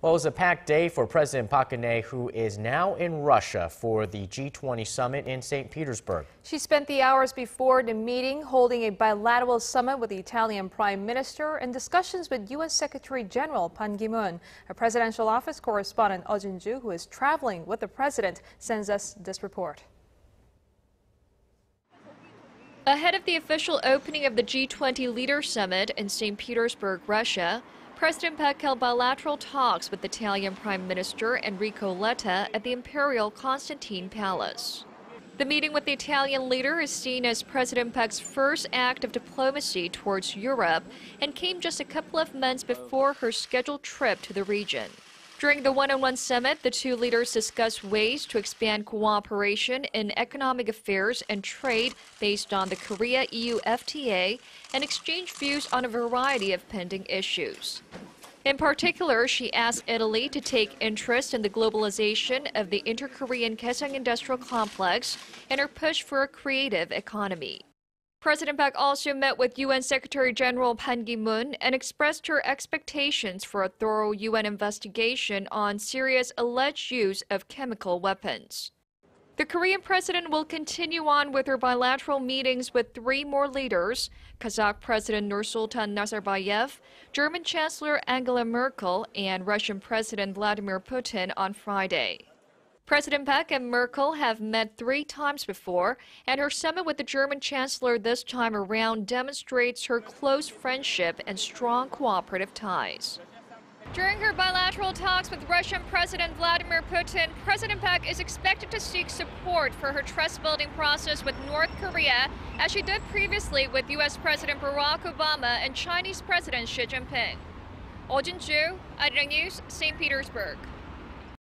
Well, it was a packed day for President Park Geun-hye, who is now in Russia for the G20 Summit in Saint Petersburg. She spent the hours before the meeting holding a bilateral summit with the Italian Prime Minister and discussions with UN Secretary General Ban Ki-moon. Our presidential office correspondent Eoh Jin-joo, who is traveling with the president, sends us this report. Ahead of the official opening of the G20 Leaders Summit in St. Petersburg, Russia, President Park held bilateral talks with Italian Prime Minister Enrico Letta at the imperial Constantine Palace. The meeting with the Italian leader is seen as President Park's first act of diplomacy towards Europe and came just a couple of months before her scheduled trip to the region. During the one-on-one summit, the two leaders discussed ways to expand cooperation in economic affairs and trade based on the Korea-EU FTA and exchanged views on a variety of pending issues. In particular, she asked Italy to take interest in the globalization of the inter-Korean Kaesong industrial complex and her push for a creative economy. President Park also met with UN Secretary General Ban Ki-moon and expressed her expectations for a thorough UN investigation on Syria's alleged use of chemical weapons. The Korean president will continue on with her bilateral meetings with three more leaders: Kazakh President Nursultan Nazarbayev, German Chancellor Angela Merkel, and Russian President Vladimir Putin on Friday. President Park and Merkel have met 3 times before, and her summit with the German Chancellor this time around demonstrates her close friendship and strong cooperative ties. During her bilateral talks with Russian President Vladimir Putin, President Park is expected to seek support for her trust-building process with North Korea, as she did previously with U.S. President Barack Obama and Chinese President Xi Jinping. Eoh Jin-joo, Arirang News, St. Petersburg.